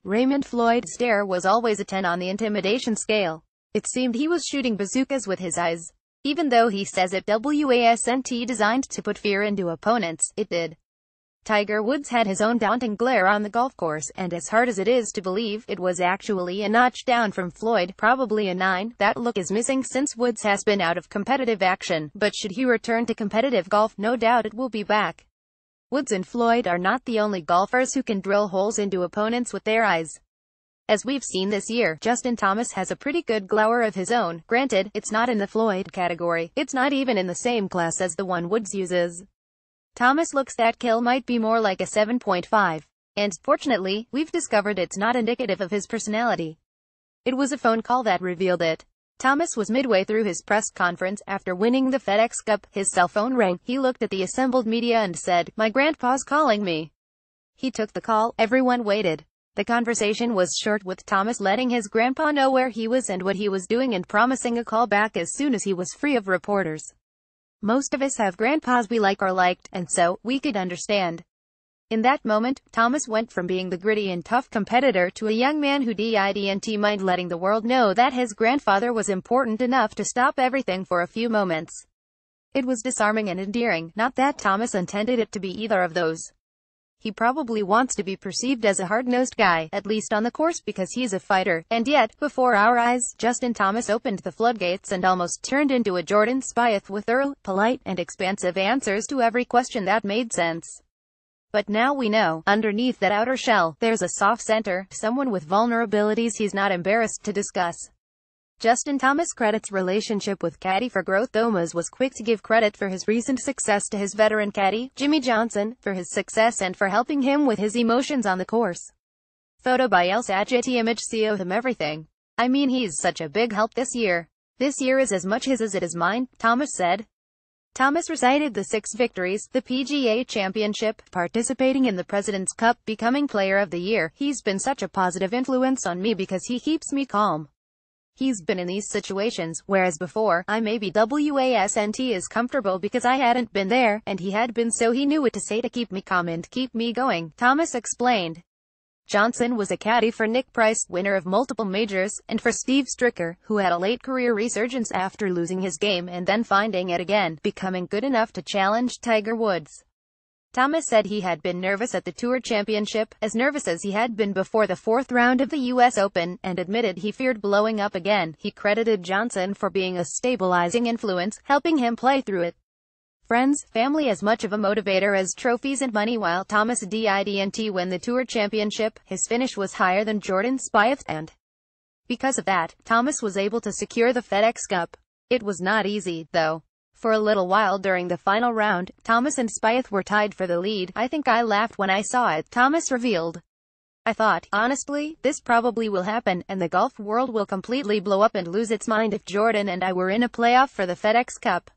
Raymond Floyd's stare was always a 10 on the intimidation scale. It seemed he was shooting bazookas with his eyes. Even though he says it wasn't designed to put fear into opponents, it did. Tiger Woods had his own daunting glare on the golf course, and as hard as it is to believe, it was actually a notch down from Floyd, probably a 9. That look is missing since Woods has been out of competitive action, but should he return to competitive golf, no doubt it will be back. Woods and Floyd are not the only golfers who can drill holes into opponents with their eyes. As we've seen this year, Justin Thomas has a pretty good glower of his own. Granted, it's not in the Floyd category. It's not even in the same class as the one Woods uses. Thomas looks that kill might be more like a 7.5. And, fortunately, we've discovered it's not indicative of his personality. It was a phone call that revealed it. Thomas was midway through his press conference after winning the FedEx Cup. His cell phone rang. He looked at the assembled media and said, "My grandpa's calling me." He took the call. Everyone waited. The conversation was short, with Thomas letting his grandpa know where he was and what he was doing and promising a call back as soon as he was free of reporters. Most of us have grandpas we like or liked, and so, we could understand. In that moment, Thomas went from being the gritty and tough competitor to a young man who didn't mind letting the world know that his grandfather was important enough to stop everything for a few moments. It was disarming and endearing, not that Thomas intended it to be either of those. He probably wants to be perceived as a hard-nosed guy, at least on the course, because he's a fighter. And yet, before our eyes, Justin Thomas opened the floodgates and almost turned into a Jordan Spieth with thorough, polite, and expansive answers to every question that made sense. But now we know, underneath that outer shell, there's a soft center, someone with vulnerabilities he's not embarrassed to discuss. Justin Thomas credits relationship with caddy for growth. Thomas was quick to give credit for his recent success to his veteran caddy, Jimmy Johnson, for his success and for helping him with his emotions on the course. Photo by El Sajati. Image CO him everything. I mean, he's such a big help this year. This year is as much his as it is mine, Thomas said. Thomas recited the 6 victories, the PGA Championship, participating in the President's Cup, becoming Player of the Year. He's been such a positive influence on me because he keeps me calm. He's been in these situations, whereas before, I maybe wasn't as comfortable because I hadn't been there, and he had been, so he knew what to say to keep me calm and keep me going, Thomas explained. Johnson was a caddy for Nick Price, winner of multiple majors, and for Steve Stricker, who had a late career resurgence after losing his game and then finding it again, becoming good enough to challenge Tiger Woods. Thomas said he had been nervous at the Tour Championship, as nervous as he had been before the 4th round of the U.S. Open, and admitted he feared blowing up again. He credited Johnson for being a stabilizing influence, helping him play through it. Friends, family as much of a motivator as trophies and money. While Thomas didn't win the Tour Championship, his finish was higher than Jordan Spieth, and because of that, Thomas was able to secure the FedEx Cup. It was not easy, though. For a little while during the final round, Thomas and Spieth were tied for the lead. I think I laughed when I saw it, Thomas revealed. I thought, honestly, this probably will happen, and the golf world will completely blow up and lose its mind if Jordan and I were in a playoff for the FedEx Cup.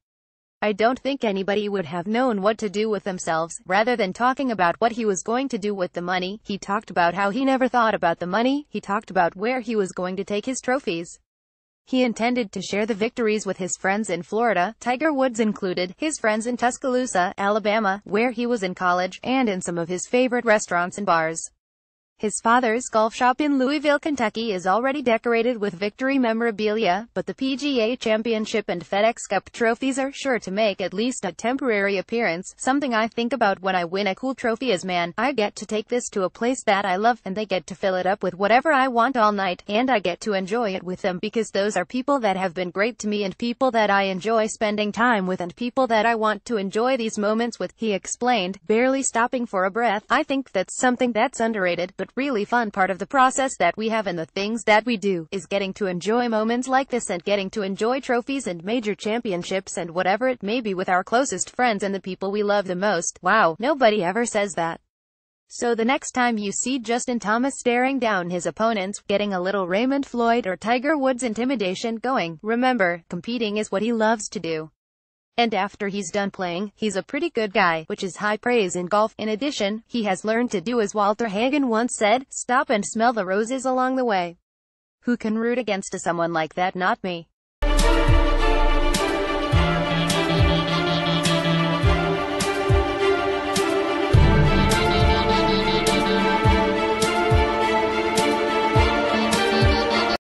I don't think anybody would have known what to do with themselves. Rather than talking about what he was going to do with the money, he talked about how he never thought about the money. He talked about where he was going to take his trophies. He intended to share the victories with his friends in Florida, Tiger Woods included, his friends in Tuscaloosa, Alabama, where he was in college, and in some of his favorite restaurants and bars. His father's golf shop in Louisville, Kentucky is already decorated with victory memorabilia, but the PGA Championship and FedEx Cup trophies are sure to make at least a temporary appearance. Something I think about when I win a cool trophy is, man, I get to take this to a place that I love, and they get to fill it up with whatever I want all night, and I get to enjoy it with them, because those are people that have been great to me and people that I enjoy spending time with and people that I want to enjoy these moments with, he explained, barely stopping for a breath. I think that's something that's underrated, but really fun part of the process that we have and the things that we do, is getting to enjoy moments like this and getting to enjoy trophies and major championships and whatever it may be with our closest friends and the people we love the most. Wow, nobody ever says that. So the next time you see Justin Thomas staring down his opponents, getting a little Raymond Floyd or Tiger Woods intimidation going, remember, competing is what he loves to do. And after he's done playing, he's a pretty good guy, which is high praise in golf. In addition, he has learned to do as Walter Hagen once said, stop and smell the roses along the way. Who can root against someone like that? Not me.